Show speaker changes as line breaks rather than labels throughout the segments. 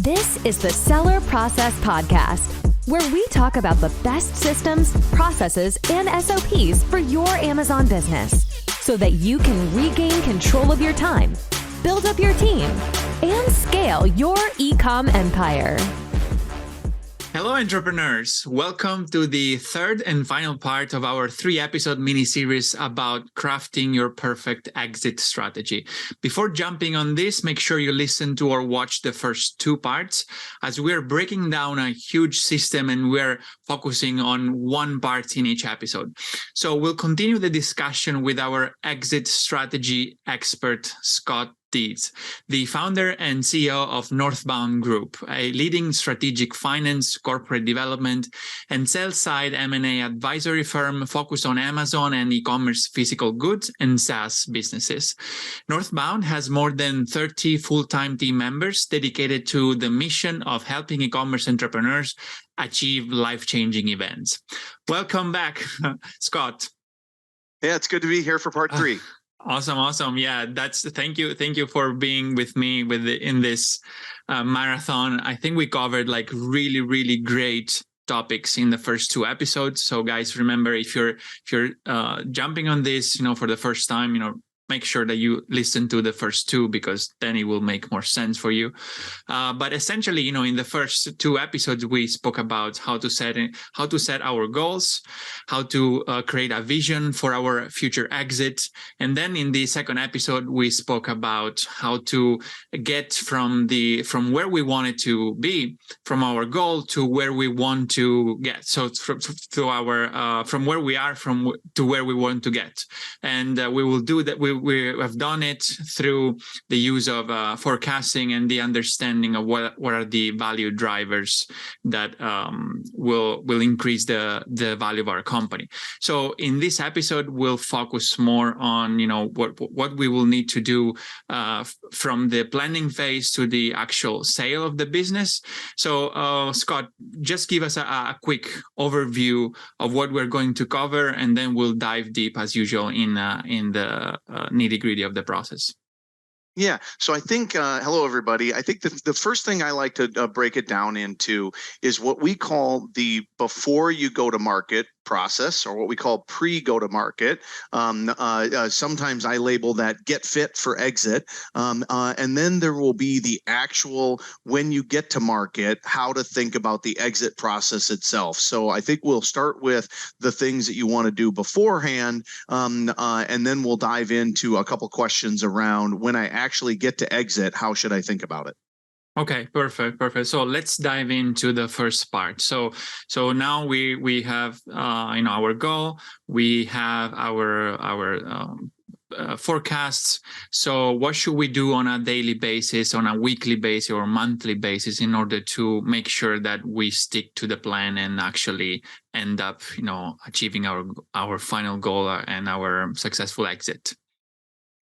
This is the Seller Process Podcast, where we talk about the best systems, processes, and SOPs for your Amazon business so that you can regain control of your time, build up your team, and scale your e-com empire.
Hello, entrepreneurs. Welcome to the third and final part of our 3-episode mini-series about crafting your perfect exit strategy. Before jumping on this, make sure you listen to or watch the first 2 parts, as we're breaking down a huge system and we're focusing on one part in each episode. So we'll continue the discussion with our exit strategy expert, Scott Deetz, the founder and CEO of Northbound Group, a leading strategic finance, corporate development, and sell-side M&A advisory firm focused on Amazon and e-commerce physical goods and SaaS businesses. Northbound has more than 30 full-time team members dedicated to the mission of helping e-commerce entrepreneurs achieve life-changing events. Welcome back, Scott.
Yeah, it's good to be here for part 3.
Awesome. Yeah, thank you for being with me in this marathon. I think we covered like really great topics in the first 2 episodes. So guys, remember, if you're jumping on this, for the first time, make sure that you listen to the first 2, because then it will make more sense for you. But essentially, in the first 2 episodes, we spoke about how to set our goals, how to create a vision for our future exit. And then in the second episode, we spoke about how to get from where we wanted to be, from our goal to where we want to get. So from where we are to where we want to get. And we will do that. We have done it through the use of forecasting and the understanding of what are the value drivers that will increase the value of our company. So in this episode, we'll focus more on what we will need to do from the planning phase to the actual sale of the business. So Scott, just give us a quick overview of what we're going to cover, and then we'll dive deep as usual in the nitty-gritty of the process.
Yeah. So I think, hello, everybody. I think the first thing I like to break it down into is what we call the before you go to market process, or what we call pre-go to market. Sometimes I label that get fit for exit. And then there will be the actual, when you get to market, how to think about the exit process itself. So I think we'll start with the things that you want to do beforehand. And then we'll dive into a couple questions around when I actually get to exit, how should I think about it?
Okay, perfect. So let's dive into the first part. So now we have our goal. We have our forecasts. So what should we do on a daily basis, on a weekly basis, or monthly basis in order to make sure that we stick to the plan and actually end up achieving our final goal and our successful exit?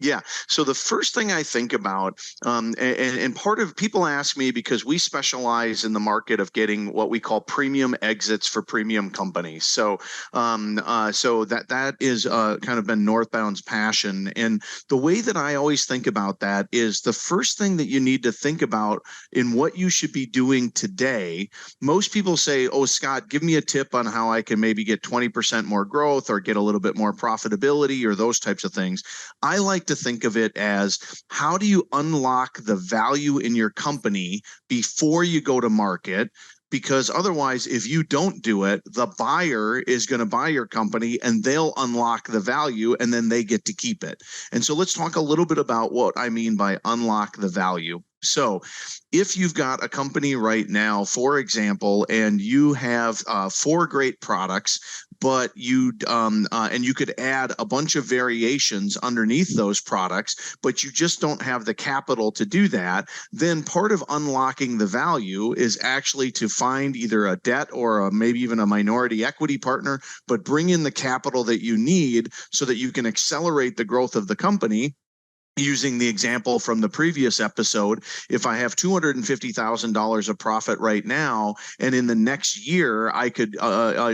Yeah. So the first thing I think about, and part of people ask me, because we specialize in the market of getting what we call premium exits for premium companies. So that is kind of been Northbound's passion. And the way that I always think about that is the first thing that you need to think about in what you should be doing today. Most people say, "Oh, Scott, give me a tip on how I can maybe get 20% more growth or get a little bit more profitability," or those types of things. I like to think of it as, how do you unlock the value in your company before you go to market? Because otherwise, if you don't do it, the buyer is going to buy your company and they'll unlock the value and then they get to keep it. And so let's talk a little bit about what I mean by unlock the value. So if you've got a company right now, for example, and you have 4 great products, but you could add a bunch of variations underneath those products, but you just don't have the capital to do that, then part of unlocking the value is actually to find either a debt or maybe even a minority equity partner, but bring in the capital that you need so that you can accelerate the growth of the company. using the example from the previous episode, if I have $250,000 of profit right now, and in the next year I could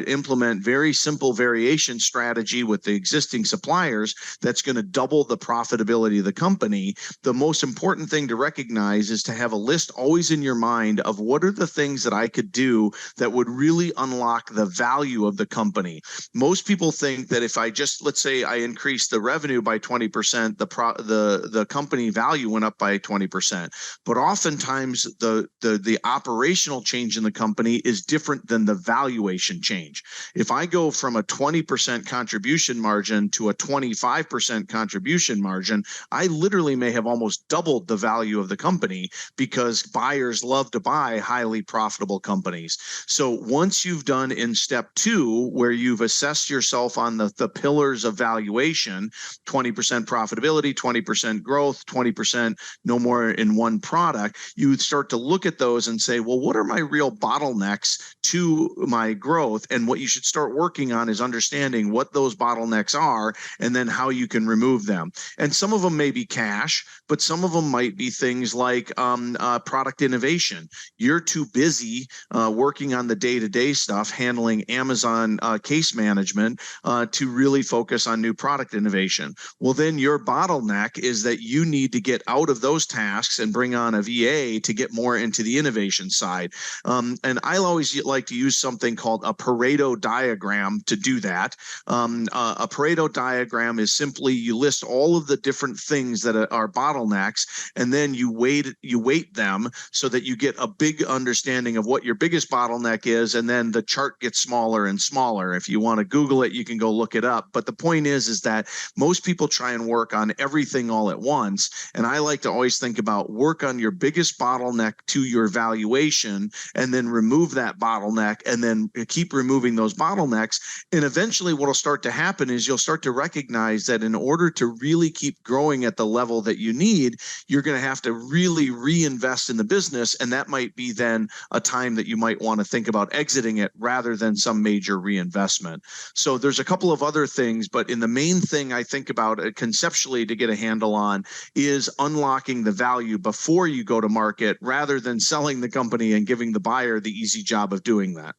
implement very simple variation strategy with the existing suppliers that's going to double the profitability of the company, the most important thing to recognize is to have a list always in your mind of what are the things that I could do that would really unlock the value of the company. Most people think that if I just, let's say I increase the revenue by 20%, the company value went up by 20%. But oftentimes the operational change in the company is different than the valuation change. If I go from a 20% contribution margin to a 25% contribution margin, I literally may have almost doubled the value of the company because buyers love to buy highly profitable companies. So once you've done in step 2, where you've assessed yourself on the pillars of valuation, 20% profitability, 20% growth, 20% no more in one product, you would start to look at those and say, well, what are my real bottlenecks to my growth? And what you should start working on is understanding what those bottlenecks are and then how you can remove them. And some of them may be cash, but some of them might be things like product innovation. You're too busy working on the day-to-day stuff, handling Amazon case management to really focus on new product innovation. Well, then your bottleneck is that you need to get out of those tasks and bring on a VA to get more into the innovation side. And I always like to use something called a Pareto diagram to do that. A Pareto diagram is simply you list all of the different things that are bottlenecks, and then you weight them so that you get a big understanding of what your biggest bottleneck is, and then the chart gets smaller and smaller. If you want to Google it, you can go look it up. But the point is that most people try and work on everything all at once. And I like to always think about work on your biggest bottleneck to your valuation, and then remove that bottleneck, and then keep removing those bottlenecks. And eventually what will start to happen is you'll start to recognize that in order to really keep growing at the level that you need, you're going to have to really reinvest in the business. And that might be then a time that you might want to think about exiting it rather than some major reinvestment. So there's a couple of other things, but in the main thing I think about conceptually to get a handle on is unlocking the value before you go to market rather than selling the company and giving the buyer the easy job of doing that.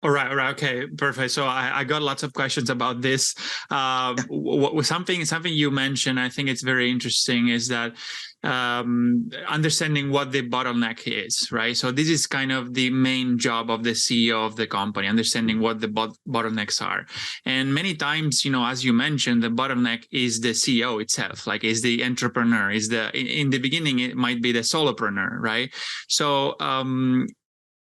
All right. Okay, perfect. So I got lots of questions about this. Something you mentioned, I think it's very interesting, is that understanding what the bottleneck is, right? So this is kind of the main job of the CEO of the company, understanding what the bottlenecks are. And many times, as you mentioned, the bottleneck is the CEO itself, like is the entrepreneur, in the beginning, it might be the solopreneur, right? So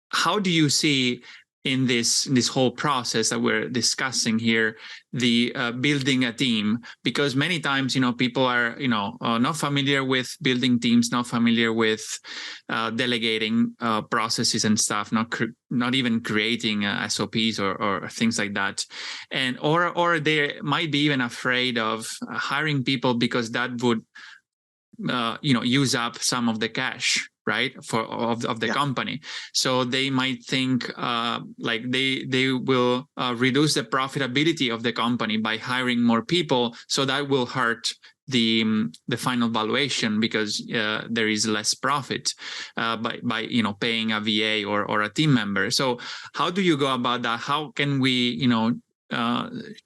how do you see in this whole process that we're discussing here, the building a team? Because many times, people are, not familiar with building teams, not familiar with delegating processes and stuff, not even creating SOPs or things like that, and or they might be even afraid of hiring people because that would use up some of the cash, right, of the company. So they might think like they will reduce the profitability of the company by hiring more people, so that will hurt the final valuation because there is less profit by paying a VA or a team member. So how do you go about that? How can we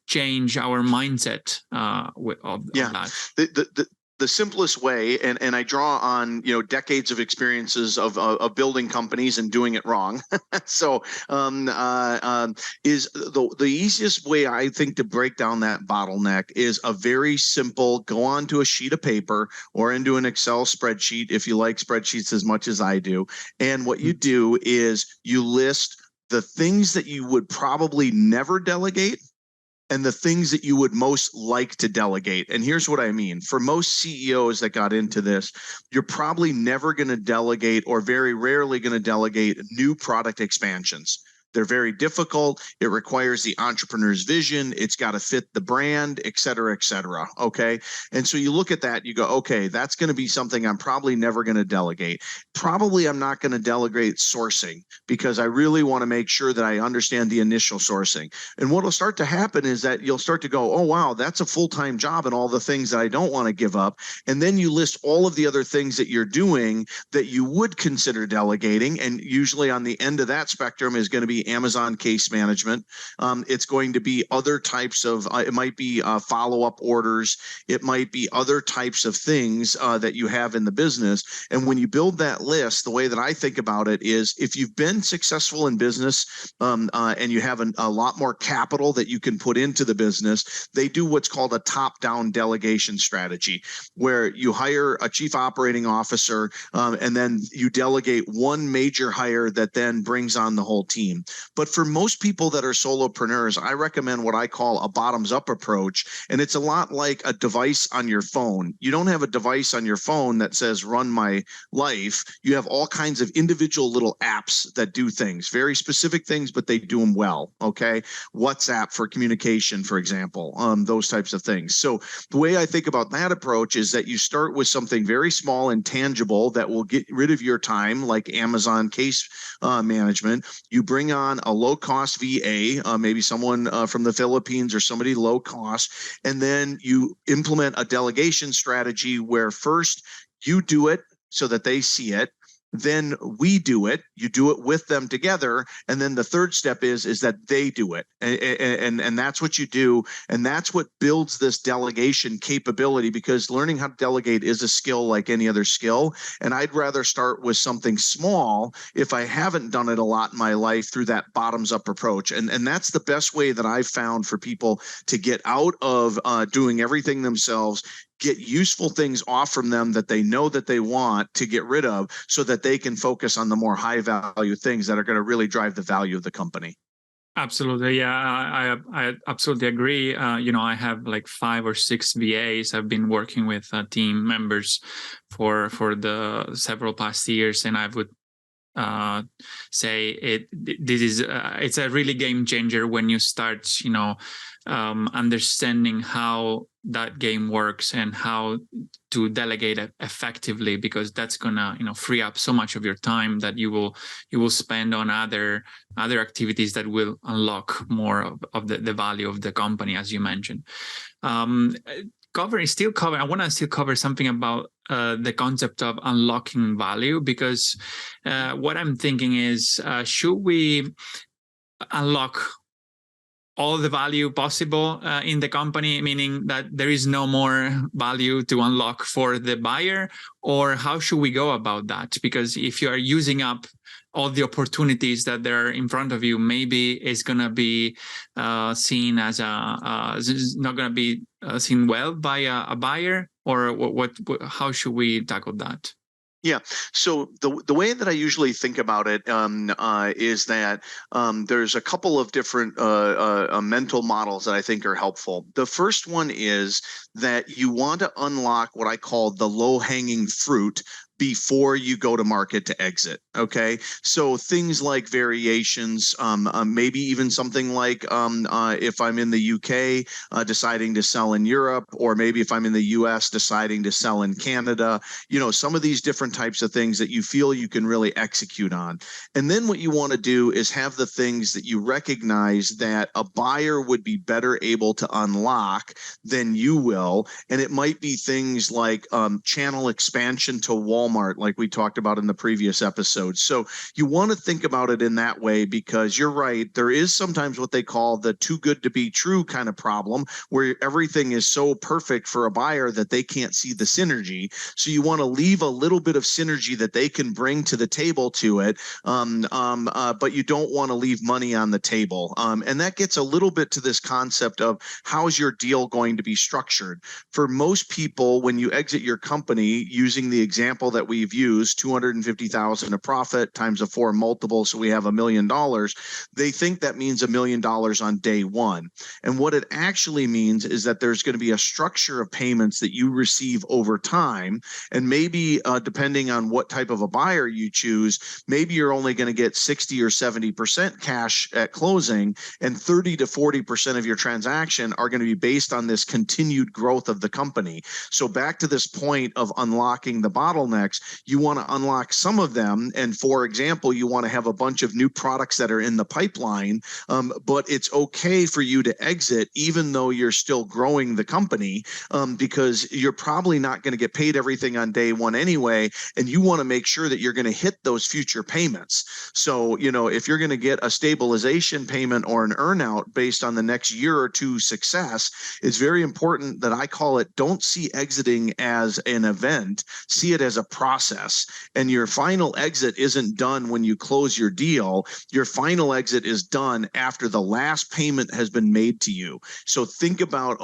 change our mindset of that?
The simplest way, and I draw on decades of experiences of building companies and doing it wrong. So is the easiest way I think to break down that bottleneck is a very simple: go onto a sheet of paper or into an Excel spreadsheet if you like spreadsheets as much as I do. And what you do is you list the things that you would probably never delegate and the things that you would most like to delegate. And here's what I mean. For most CEOs that got into this, you're probably never going to delegate, or very rarely going to delegate, new product expansions. They're very difficult. It requires the entrepreneur's vision. It's got to fit the brand, et cetera, et cetera. Okay. And so you look at that, you go, okay, that's going to be something I'm probably never going to delegate. Probably I'm not going to delegate sourcing because I really want to make sure that I understand the initial sourcing. And what will start to happen is that you'll start to go, oh, wow, that's a full-time job and all the things that I don't want to give up. And then you list all of the other things that you're doing that you would consider delegating. And usually on the end of that spectrum is going to be Amazon case management. It's going to be other types of, it might be follow-up orders. It might be other types of things that you have in the business. And when you build that list, the way that I think about it is if you've been successful in business and you have a lot more capital that you can put into the business, they do what's called a top-down delegation strategy, where you hire a chief operating officer and then you delegate one major hire that then brings on the whole team. But for most people that are solopreneurs, I recommend what I call a bottoms-up approach, and it's a lot like a device on your phone. You don't have a device on your phone that says run my life. You have all kinds of individual little apps that do things, very specific things, but they do them well. Okay. WhatsApp for communication, for example, those types of things. So the way I think about that approach is that you start with something very small and tangible that will get rid of your time, like Amazon case management. You bring on a low-cost VA, maybe someone from the Philippines or somebody low cost, and then you implement a delegation strategy where first you do it so that they see it. Then we do it. You do it with them together, and then the third step is that they do it, and that's what you do, and that's what builds this delegation capability. Because learning how to delegate is a skill like any other skill, and I'd rather start with something small if I haven't done it a lot in my life through that bottoms-up approach, and that's the best way that I've found for people to get out of doing everything themselves. Get useful things off from them that they know that they want to get rid of so that they can focus on the more high value things that are going to really drive the value of the company.
Absolutely. Yeah, I absolutely agree. I have like 5 or 6 VAs. I've been working with team members for the several past years, and I would say it's a really game changer when you start, understanding how that game works and how to delegate it effectively, because that's gonna free up so much of your time that you will spend on other activities that will unlock more of the value of the company, as you mentioned. I want to still cover something about the concept of unlocking value, because what I'm thinking is, should we unlock all the value possible in the company, meaning that there is no more value to unlock for the buyer, or how should we go about that? Because if you are using up all the opportunities that are in front of you, maybe it's going to be seen as not going to be seen well by a buyer, or how should we tackle that?
Yeah. So the way that I usually think about it is that there's a couple of different mental models that I think are helpful. The first one is that you want to unlock what I call the low-hanging fruit before you go to market to exit. Okay. So things like variations, maybe even something like if I'm in the UK deciding to sell in Europe, or maybe if I'm in the US deciding to sell in Canada, some of these different types of things that you feel you can really execute on. And then what you want to do is have the things that you recognize that a buyer would be better able to unlock than you will. And it might be things like channel expansion to Walmart, like we talked about in the previous episode. So you want to think about it in that way, because you're right. There is sometimes what they call the too good to be true kind of problem, where everything is so perfect for a buyer that they can't see the synergy. So you want to leave a little bit of synergy that they can bring to the table to it, but you don't want to leave money on the table. And that gets a little bit to this concept of how's your deal going to be structured. For most people, when you exit your company, using the example that that we've used, 250,000 of profit times a 4 multiple, so we have $1 million. They think that means $1 million on day one. And what it actually means is that there's going to be a structure of payments that you receive over time. And maybe depending on what type of a buyer you choose, maybe you're only going to get 60 or 70% cash at closing, and 30 to 40% of your transaction are going to be based on this continued growth of the company. So back to this point of unlocking the bottlenecks, you want to unlock some of them. And for example, you want to have a bunch of new products that are in the pipeline, but it's okay for you to exit even though you're still growing the company, because you're probably not going to get paid everything on day one anyway, and you want to make sure that you're going to hit those future payments. So, if you're going to get a stabilization payment or an earnout based on the next year or two success, it's very important that I call it, don't see exiting as an event, see it as a process. And your final exit isn't done when you close your deal. Your final exit is done after the last payment has been made to you. So think about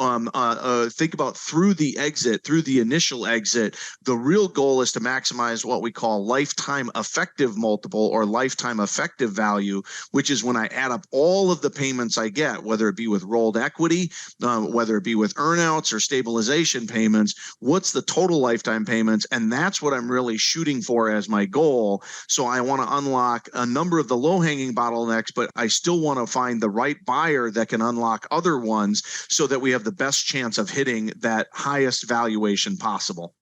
through the exit, through the initial exit, the real goal is to maximize what we call lifetime effective multiple or lifetime effective value, which is when I add up all of the payments I get, whether it be with rolled equity, whether it be with earnouts or stabilization payments, what's the total lifetime payments? And that's what I'm really shooting for as my goal. So I want to unlock a number of the low-hanging bottlenecks, but I still want to find the right buyer that can unlock other ones so that we have the best chance of hitting that highest valuation possible.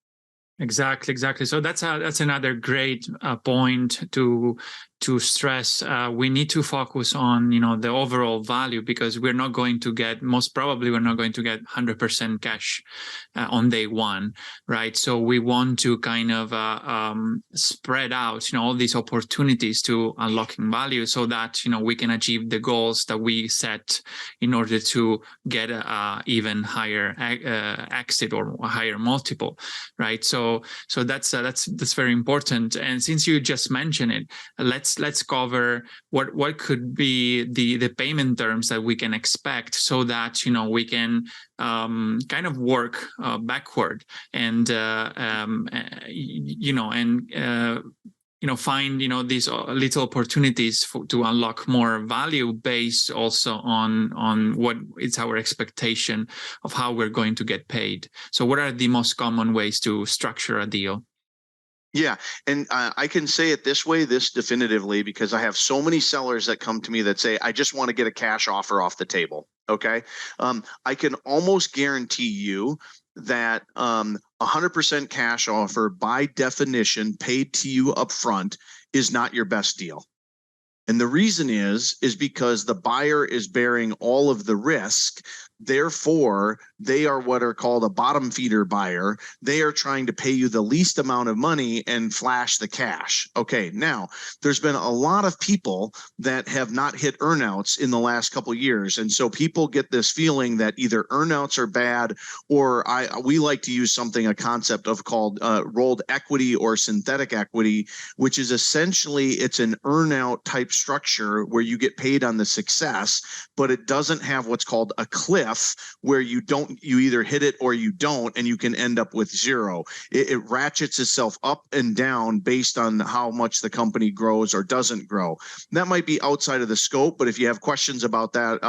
Exactly. So that's another great point to stress. We need to focus on the overall value, because we're not going to get 100% cash on day one, right? So we want to kind of spread out all these opportunities to unlocking value so that we can achieve the goals that we set in order to get a even higher exit or a higher multiple, right? So that's very important. And since you just mentioned it, let's cover what could be the payment terms that we can expect, so that we can kind of work backward and find these little opportunities to unlock more value based also on what is our expectation of how we're going to get paid. So what are the most common ways to structure a deal?
Yeah, and I can say it this definitively, because I have so many sellers that come to me that say, I just want to get a cash offer off the table. Okay. I can almost guarantee you that 100% cash offer, by definition, paid to you up front, is not your best deal. And the reason is because the buyer is bearing all of the risk. Therefore, they are what are called a bottom feeder buyer. They are trying to pay you the least amount of money and flash the cash. Okay, now there's been a lot of people that have not hit earnouts in the last couple of years. And so people get this feeling that either earnouts are bad, or we like to use a concept of called rolled equity or synthetic equity, which is essentially, it's an earnout type structure where you get paid on the success, but it doesn't have what's called a cliff, where you either hit it or you don't, and you can end up with zero. It ratchets itself up and down based on how much the company grows or doesn't grow. That might be outside of the scope, but if you have questions about that,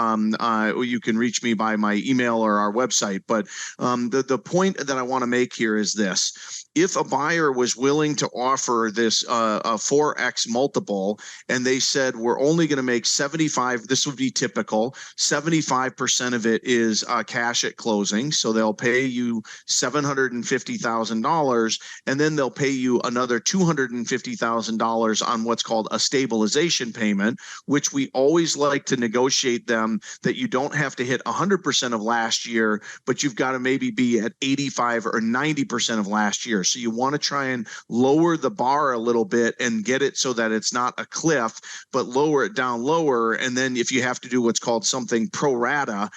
you can reach me by my email or our website. But the point that I want to make here is this: if a buyer was willing to offer this a 4x multiple, and they said, we're only going to make 75, this would be typical, 75% of it is cash at closing. So they'll pay you $750,000, and then they'll pay you another $250,000 on what's called a stabilization payment, which we always like to negotiate them that you don't have to hit 100% of last year, but you've got to maybe be at 85 or 90% of last year. So you want to try and lower the bar a little bit and get it so that it's not a cliff, but lower it down lower. And then if you have to do what's called something pro rata,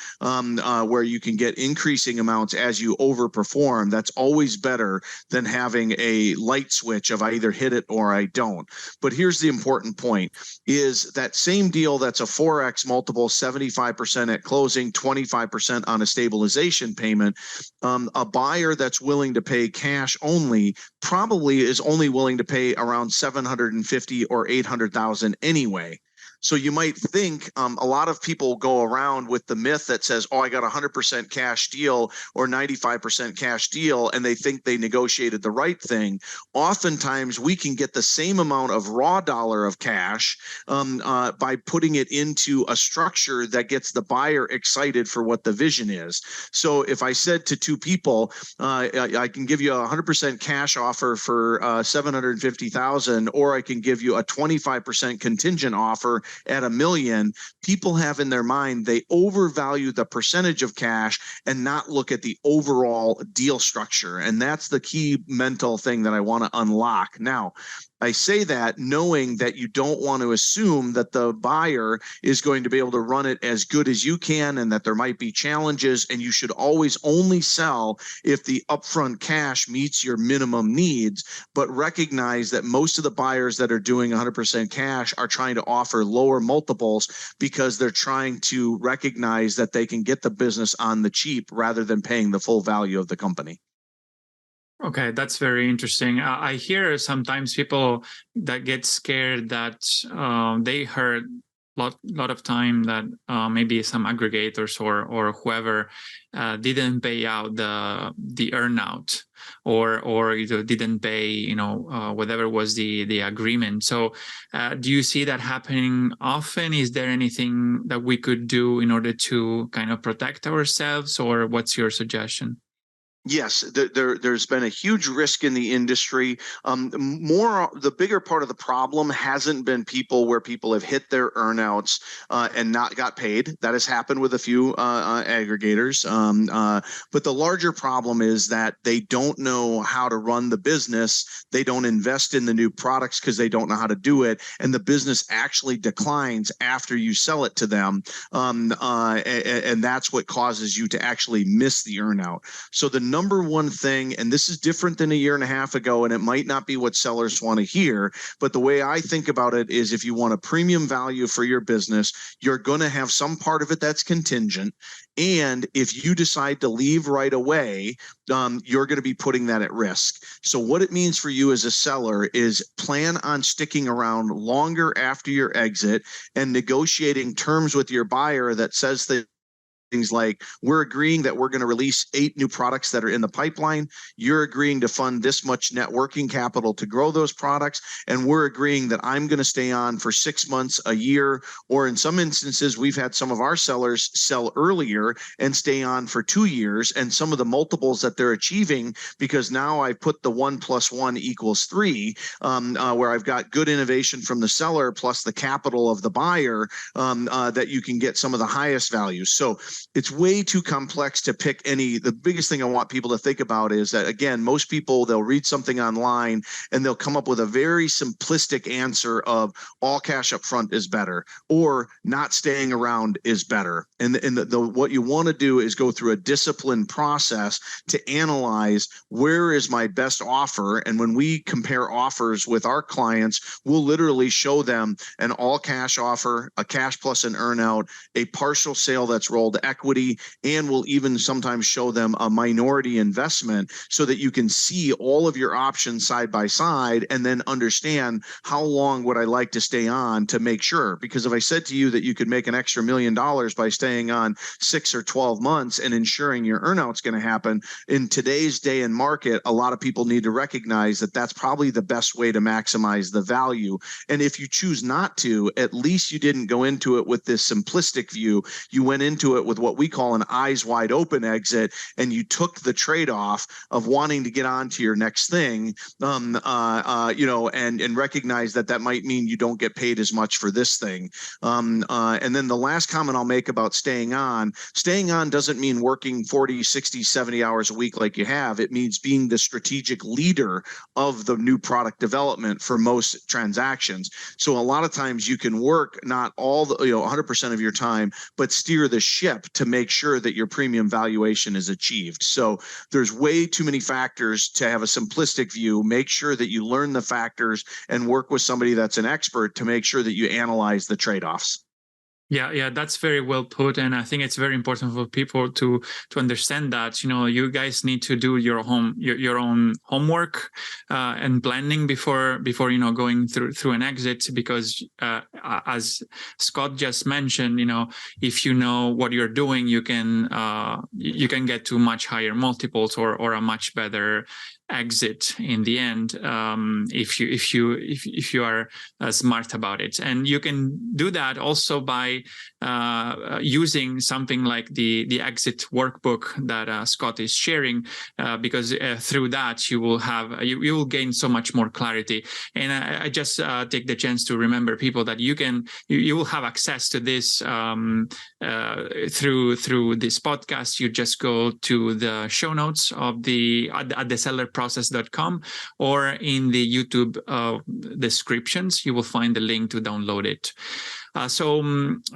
where you can get increasing amounts as you overperform, that's always better than having a light switch of I either hit it or I don't. But here's the important point, is that same deal that's a 4x multiple, 75% at closing, 25% on a stabilization payment, a buyer that's willing to pay cash only only probably is only willing to pay around 750 or 800,000 anyway. So you might think a lot of people go around with the myth that says, oh, I got a 100% cash deal or 95% cash deal, and they think they negotiated the right thing. Oftentimes, we can get the same amount of raw dollar of cash by putting it into a structure that gets the buyer excited for what the vision is. So if I said to two people, I can give you a 100% cash offer for 750,000, or I can give you a 25% contingent offer at $1 million, people have in their mind, they overvalue the percentage of cash and not look at the overall deal structure. And that's the key mental thing that I want to unlock. Now, I say that knowing that you don't want to assume that the buyer is going to be able to run it as good as you can, and that there might be challenges, and you should always only sell if the upfront cash meets your minimum needs. But recognize that most of the buyers that are doing 100% cash are trying to offer lower multiples because they're trying to recognize that they can get the business on the cheap rather than paying the full value of the company.
Okay, that's very interesting. I hear sometimes people that get scared that they heard lot of time that maybe some aggregators or whoever didn't pay out the earnout or didn't pay whatever was the agreement. So do you see that happening often? Is there anything that we could do in order to kind of protect ourselves, or what's your suggestion?
Yes, there's been a huge risk in the industry. The bigger part of the problem hasn't been people where people have hit their earnouts and not got paid. That has happened with a few aggregators. But the larger problem is that they don't know how to run the business. They don't invest in the new products because they don't know how to do it. And the business actually declines after you sell it to them. And that's what causes you to actually miss the earnout. So the number one thing, and this is different than a year and a half ago, and it might not be what sellers want to hear, but the way I think about it is if you want a premium value for your business, you're going to have some part of it that's contingent. And if you decide to leave right away, you're going to be putting that at risk. So what it means for you as a seller is plan on sticking around longer after your exit and negotiating terms with your buyer that says that things like, we're agreeing that we're going to release 8 new products that are in the pipeline. You're agreeing to fund this much net working capital to grow those products. And we're agreeing that I'm going to stay on for 6 months, a year, or in some instances, we've had some of our sellers sell earlier and stay on for 2 years. And some of the multiples that they're achieving, because now I've put the 1 + 1 = 3, where I've got good innovation from the seller plus the capital of the buyer, that you can get some of the highest values. So it's way too complex to pick any. The biggest thing I want people to think about is that, again, most people, they'll read something online and they'll come up with a very simplistic answer of all cash up front is better, or not staying around is better. And what you want to do is go through a disciplined process to analyze where is my best offer. And when we compare offers with our clients, we'll literally show them an all cash offer, a cash plus an earnout, a partial sale that's rolled equity, and we'll even sometimes show them a minority investment so that you can see all of your options side by side and then understand how long would I like to stay on to make sure. Because if I said to you that you could make an extra $1 million by staying on 6 or 12 months and ensuring your earnout's going to happen, in today's day and market, a lot of people need to recognize that that's probably the best way to maximize the value. And if you choose not to, at least you didn't go into it with this simplistic view. You went into it with what we call an eyes wide open exit, and you took the trade-off of wanting to get on to your next thing, and recognize that that might mean you don't get paid as much for this thing. And then the last comment I'll make about staying on doesn't mean working 40, 60, 70 hours a week like you have. It means being the strategic leader of the new product development for most transactions. So a lot of times you can work not all the 100% of your time, but steer the ship to make sure that your premium valuation is achieved. So there's way too many factors to have a simplistic view. Make sure that you learn the factors and work with somebody that's an expert to make sure that you analyze the trade-offs.
Yeah, that's very well put, and I think it's very important for people to understand that you guys need to do your own homework and planning before going through an exit, because as Scott just mentioned, if you know what you're doing, you can get to much higher multiples or a much better exit in the end, if you are smart about it. And you can do that also by using something like the exit workbook that Scott is sharing, because through that you will gain so much more clarity. And I just take the chance to remember people that you will have access to this through this podcast. You just go to the show notes of at thesellerprocess.com, or in the YouTube descriptions, you will find the link to download it. So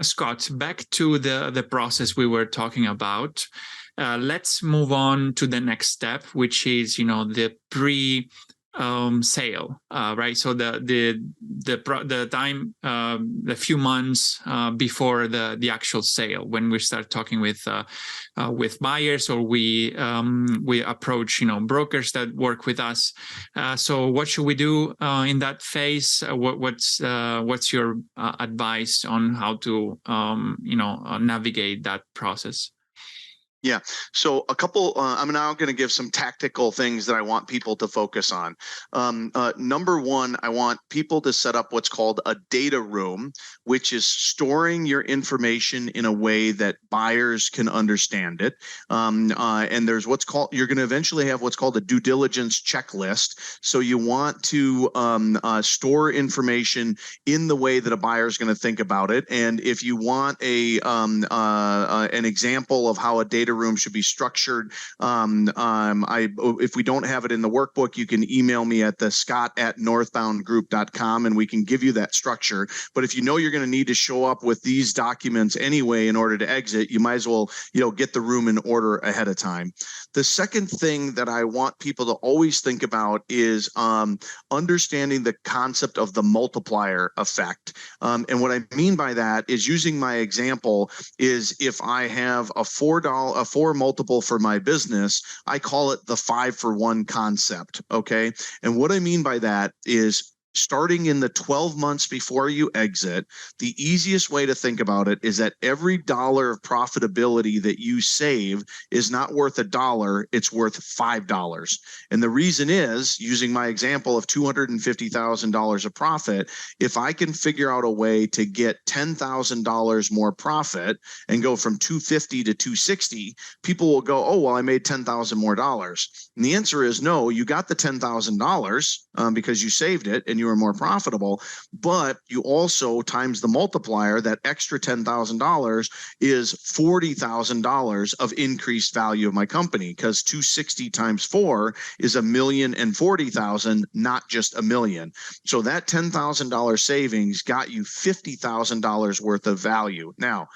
Scott, back to the process we were talking about. Let's move on to the next step, which is the sale, right? So the time, the few months before the actual sale, when we start talking with buyers, or we approach brokers that work with us. So what should we do in that phase? What's your advice on how to navigate that process?
Yeah. So a couple, I'm now going to give some tactical things that I want people to focus on. Number one, I want people to set up what's called a data room, which is storing your information in a way that buyers can understand it. And there's you're going to eventually have what's called a due diligence checklist. So you want to store information in the way that a buyer is going to think about it. And if you want an example of how a data room should be structured, if we don't have it in the workbook, you can email me at scott@northboundgroup.com and we can give you that structure. But if you're going to need to show up with these documents anyway in order to exit, you might as well get the room in order ahead of time. The second thing that I want people to always think about is understanding the concept of the multiplier effect. And what I mean by that is, using my example, is if I have a $4 multiple for my business, I call it the 5-for-1 concept. Okay. And what I mean by that is, starting in the 12 months before you exit, the easiest way to think about it is that every dollar of profitability that you save is not worth $1, it's worth $5. And the reason is, using my example of $250,000 of profit, if I can figure out a way to get $10,000 more profit and go from 250 to 260, people will go, oh, well, I made $10,000 more dollars. And the answer is no, you got the $10,000 because you saved it and you were more profitable, but you also, times the multiplier, that extra $10,000 is $40,000 of increased value of my company, because 260 times 4 is $1,040,000, not just $1 million. So that $10,000 savings got you $50,000 worth of value. Now,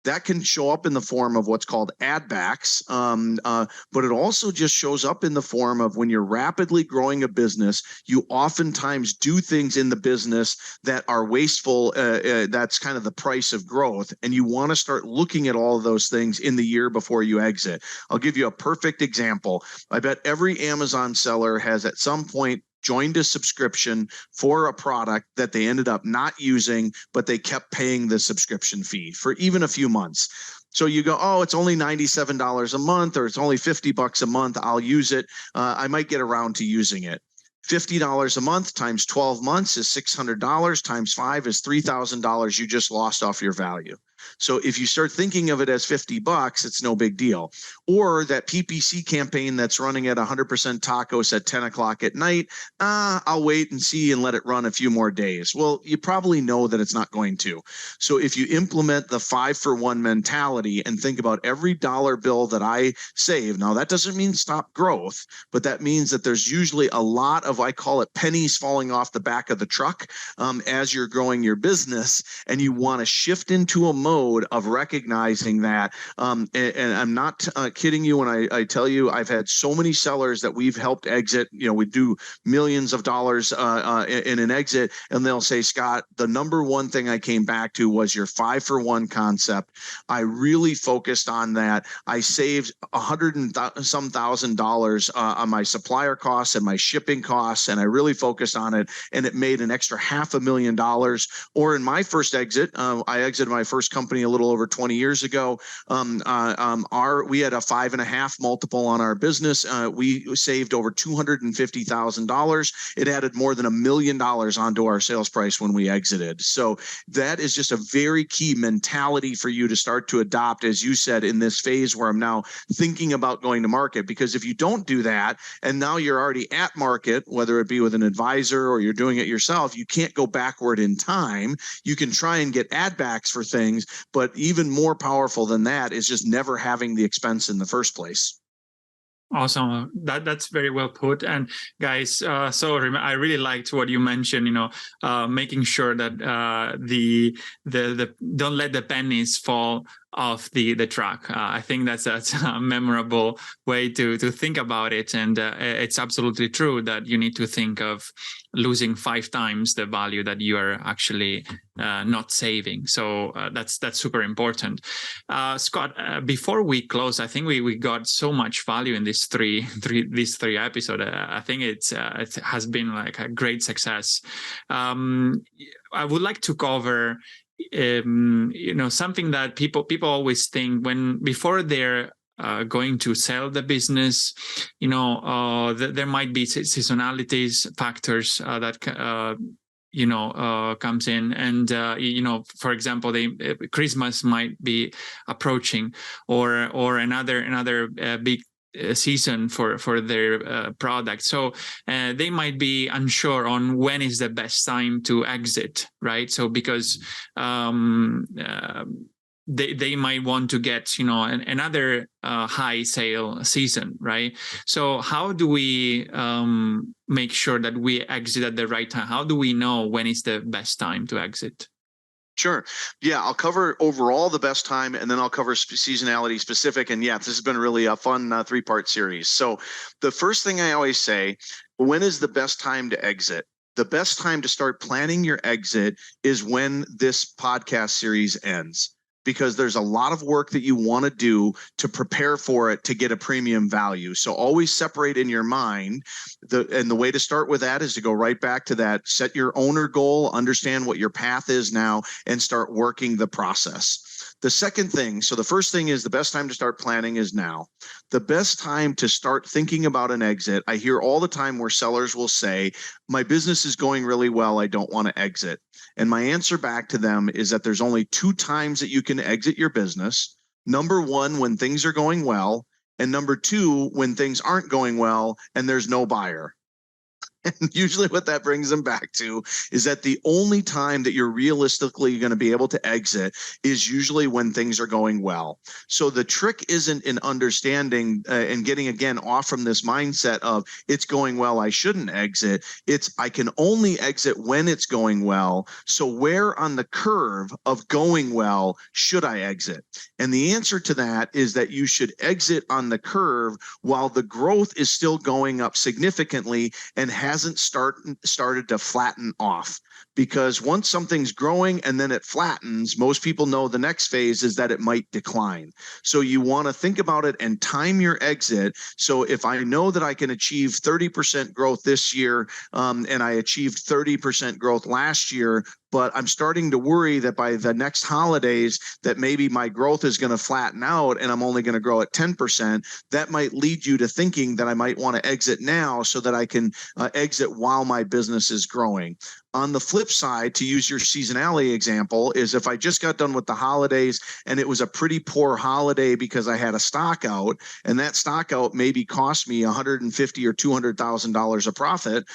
that can show up in the form of what's called add backs, but it also just shows up in the form of, when you're rapidly growing a business, you oftentimes do things in the business that are wasteful. That's kind of the price of growth. And you want to start looking at all of those things in the year before you exit. I'll give you a perfect example. I bet every Amazon seller has at some point joined a subscription for a product that they ended up not using, but they kept paying the subscription fee for even a few months. So you go, oh, it's only $97 a month, or it's only $50 a month. I'll use it. I might get around to using it. $50 a month times 12 months is $600, times 5 is $3,000 you just lost off your value. So if you start thinking of it as $50, it's no big deal. Or that PPC campaign that's running at 100% tacos at 10 o'clock at night, I'll wait and see and let it run a few more days. Well, you probably know that it's not going to. So if you implement the 5-for-1 mentality and think about every dollar bill that I save, now that doesn't mean stop growth, but that means that there's usually a lot of, I call it pennies falling off the back of the truck as you're growing your business, and you want to shift into a mode mode of recognizing that. And I'm not kidding you when I tell you I've had so many sellers that we've helped exit. We do millions of dollars in an exit, and they'll say, Scott, the number one thing I came back to was your 5-for-1 concept. I really focused on that. I saved $100,000 on my supplier costs and my shipping costs, and I really focused on it, and it made an extra $500,000. Or in my first exit, I exited my first company a little over 20 years ago. We had a 5.5 multiple on our business. We saved over $250,000. It added more than $1 million onto our sales price when we exited. So that is just a very key mentality for you to start to adopt, as you said, in this phase where I'm now thinking about going to market. Because if you don't do that, and now you're already at market, whether it be with an advisor or you're doing it yourself, you can't go backward in time. You can try and get add backs for things, but even more powerful than that is just never having the expense in the first place.
Awesome. That's very well put. And guys, I really liked what you mentioned. Making sure that the don't let the pennies fall off the truck. I think that's a memorable way to think about it, and it's absolutely true that you need to think of losing 5 times the value that you are actually not saving. So that's super important. Scott, before we close, I think we got so much value in these three episodes. I think it has been like a great success. I would like to cover something that people always think before they're going to sell the business. There might be seasonalities factors that comes in, and for example, Christmas might be approaching, or another big season for their product. So they might be unsure on when is the best time to exit, right? So because they might want to get another high sale season, right? So how do we make sure that we exit at the right time? How do we know when is the best time to exit?
Sure. Yeah, I'll cover overall the best time, and then I'll cover seasonality specific. And yeah, this has been really a fun 3-part series. So the first thing I always say, when is the best time to exit? The best time to start planning your exit is when this podcast series ends, because there's a lot of work that you want to do to prepare for it to get a premium value. So always separate in your mind. The way to start with that is to go right back to that. Set your owner goal, understand what your path is now, and start working the process. The second thing, so the first thing is the best time to start planning is now. The best time to start thinking about an exit, I hear all the time where sellers will say, my business is going really well, I don't want to exit. And my answer back to them is that there's only 2 times that you can exit your business. Number 1, when things are going well, and number 2, when things aren't going well and there's no buyer. And usually what that brings them back to is that the only time that you're realistically going to be able to exit is usually when things are going well. So the trick isn't in understanding and getting, again, off from this mindset of it's going well, I shouldn't exit. It's I can only exit when it's going well. So where on the curve of going well should I exit? And the answer to that is that you should exit on the curve while the growth is still going up significantly and hasn't started to flatten off. Because once something's growing and then it flattens, most people know the next phase is that it might decline. So you want to think about it and time your exit. So if I know that I can achieve 30% growth this year, and I achieved 30% growth last year, but I'm starting to worry that by the next holidays that maybe my growth is going to flatten out and I'm only going to grow at 10%, that might lead you to thinking that I might want to exit now so that I can exit while my business is growing. On the flip side, to use your seasonality example, is if I just got done with the holidays and it was a pretty poor holiday because I had a stock out, and that stock out maybe cost me $150,000 or $200,000 of profit,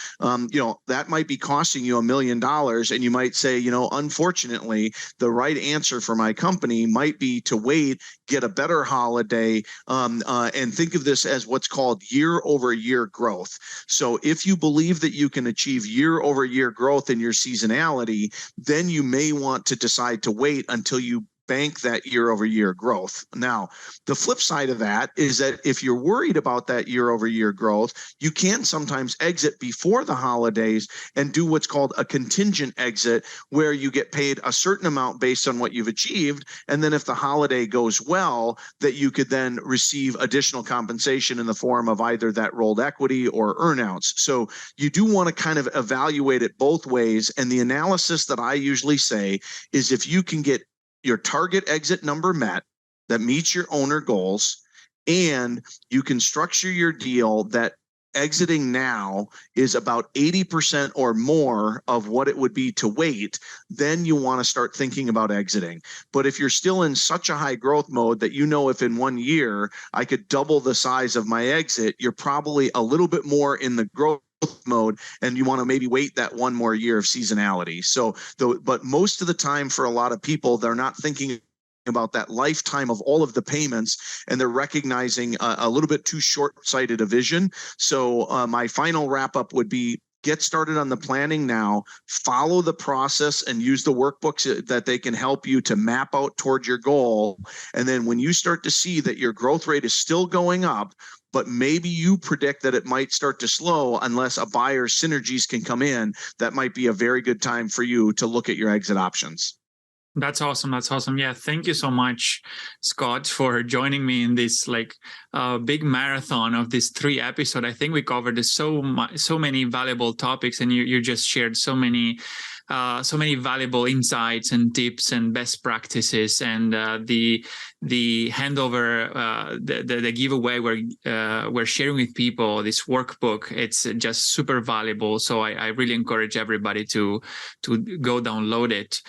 that might be costing you $1 million, and you might say, unfortunately, the right answer for my company might be to wait, get a better holiday, and think of this as what's called year-over-year growth. So if you believe that you can achieve year-over-year growth in your seasonality, then you may want to decide to wait until you bank that year-over-year growth. Now, the flip side of that is that if you're worried about that year-over-year growth, you can sometimes exit before the holidays and do what's called a contingent exit, where you get paid a certain amount based on what you've achieved. And then if the holiday goes well, that you could then receive additional compensation in the form of either that rolled equity or earnouts. So you do want to kind of evaluate it both ways. And the analysis that I usually say is, if you can get your target exit number met that meets your owner goals, and you can structure your deal that exiting now is about 80% or more of what it would be to wait, then you want to start thinking about exiting. But if you're still in such a high growth mode that if in 1 year I could double the size of my exit, you're probably a little bit more in the growth mode, and you want to maybe wait that 1 more year of seasonality. But most of the time, for a lot of people, they're not thinking about that lifetime of all of the payments, and they're recognizing a little bit too short-sighted a vision. So my final wrap-up would be, get started on the planning now, follow the process, and use the workbooks that they can help you to map out toward your goal. And then when you start to see that your growth rate is still going up, but maybe you predict that it might start to slow unless a buyer's synergies can come in, that might be a very good time for you to look at your exit options.
That's awesome. That's awesome. Yeah. Thank you so much, Scott, for joining me in this big marathon of these 3 episodes. I think we covered so many valuable topics, and you just shared so many valuable insights and tips and best practices, and the handover, the giveaway we're sharing with people, this workbook, it's just super valuable. So I really encourage everybody to go download it.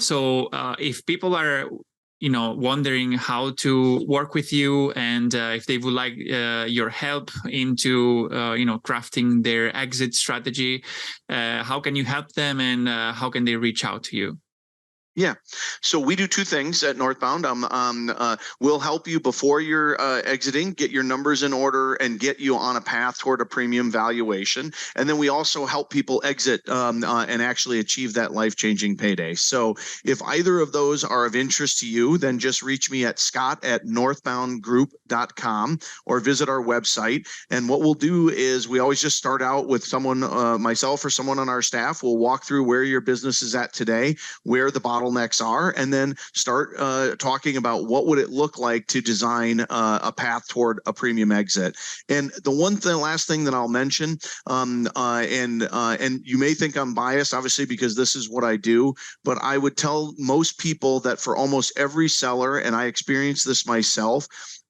So if people are wondering how to work with you, and if they would like your help into crafting their exit strategy, how can you help them, and how can they reach out to you?
Yeah. So we do 2 things at Northbound. We'll help you before you're exiting, get your numbers in order, and get you on a path toward a premium valuation. And then we also help people exit and actually achieve that life-changing payday. So if either of those are of interest to you, then just reach me at scott@northboundgroup.com, or visit our website. And what we'll do is, we always just start out with someone, myself or someone on our staff. We'll walk through where your business is at today, where the bottlenecks are, and then start talking about what would it look like to design a path toward a premium exit. And the last thing that I'll mention, and you may think I'm biased, obviously, because this is what I do, but I would tell most people that for almost every seller, and I experienced this myself,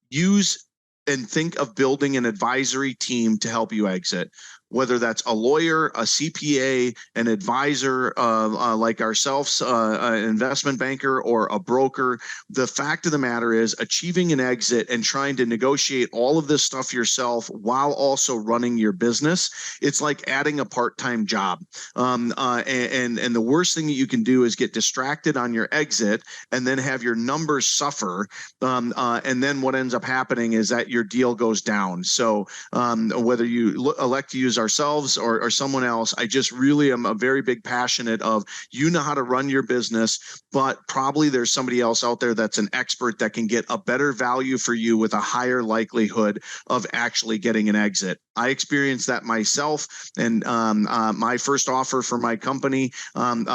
use and think of building an advisory team to help you exit. Whether that's a lawyer, a CPA, an advisor like ourselves, an investment banker, or a broker. The fact of the matter is, achieving an exit and trying to negotiate all of this stuff yourself while also running your business, it's like adding a part-time job. And the worst thing that you can do is get distracted on your exit and then have your numbers suffer. And then what ends up happening is that your deal goes down. So whether you elect to use ourselves or someone else, I just really am a very big passionate of, you know how to run your business, but probably there's somebody else out there that's an expert that can get a better value for you with a higher likelihood of actually getting an exit. I experienced that myself, and my first offer for my company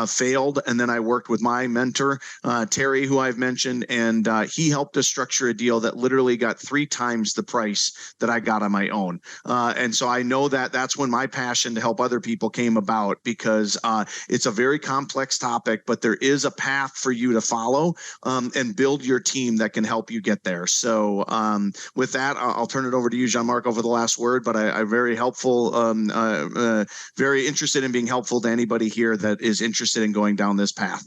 failed, and then I worked with my mentor, Terry, who I've mentioned, and he helped us structure a deal that literally got 3 times the price that I got on my own. And so I know that that's when my passion to help other people came about, because it's a very complex topic, but there is a path for you to follow and build your team that can help you get there. So with that, I'll turn it over to you, Jean-Marc, over the last word, but I'm very helpful, very interested in being helpful to anybody here that is interested in going down this path.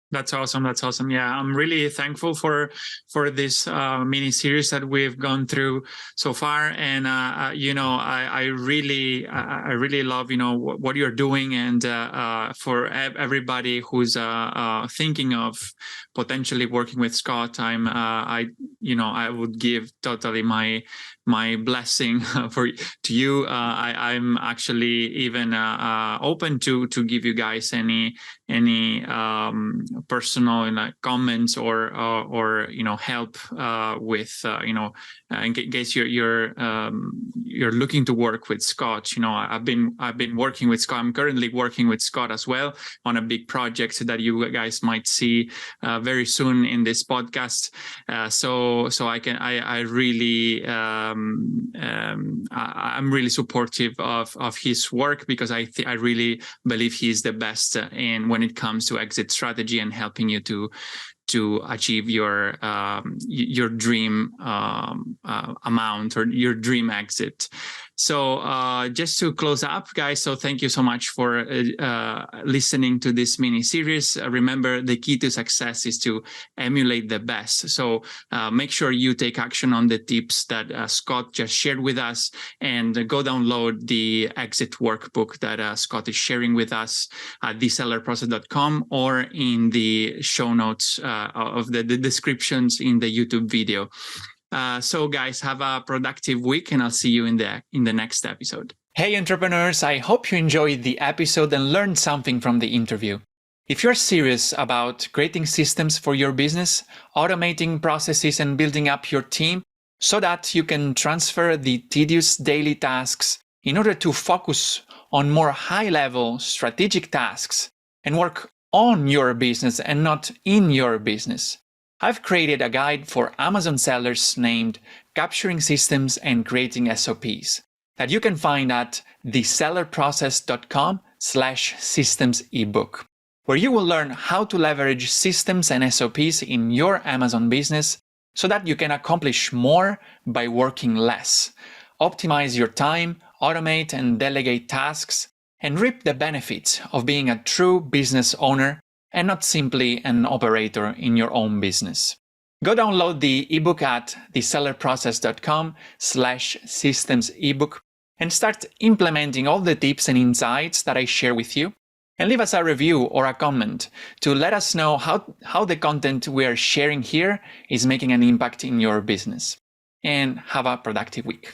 That's awesome. That's awesome. Yeah, I'm really thankful for this mini series that we've gone through so far, and I really love what you're doing, and for everybody who's thinking of potentially working with Scott, I would give totally my my blessing to you. I'm actually even open to give you guys any personal comments or help with in case you're looking to work with Scott. I've been working with Scott. I'm currently working with Scott as well on a big project that you guys might see very soon in this podcast. So I really I'm really supportive of his work, because I really believe he's the best in when it comes to exit strategy and helping you to achieve your dream amount or your dream exit. So just to close up, guys, so thank you so much for listening to this mini series. Remember, the key to success is to emulate the best. So make sure you take action on the tips that Scott just shared with us, and go download the exit workbook that Scott is sharing with us at thesellerprocess.com or in the show notes of the descriptions in the YouTube video. So guys, have a productive week, and I'll see you in the next episode. Hey entrepreneurs, I hope you enjoyed the episode and learned something from the interview. If you're serious about creating systems for your business, automating processes and building up your team so that you can transfer the tedious daily tasks in order to focus on more high-level strategic tasks and work on your business and not in your business, I've created a guide for Amazon sellers named Capturing Systems and Creating SOPs that you can find at thesellerprocess.com/systems ebook, where you will learn how to leverage systems and SOPs in your Amazon business so that you can accomplish more by working less, optimize your time, automate and delegate tasks, and reap the benefits of being a true business owner and not simply an operator in your own business. Go download the ebook at thesellerprocess.com/systems ebook and start implementing all the tips and insights that I share with you. And leave us a review or a comment to let us know how the content we are sharing here is making an impact in your business. And have a productive week.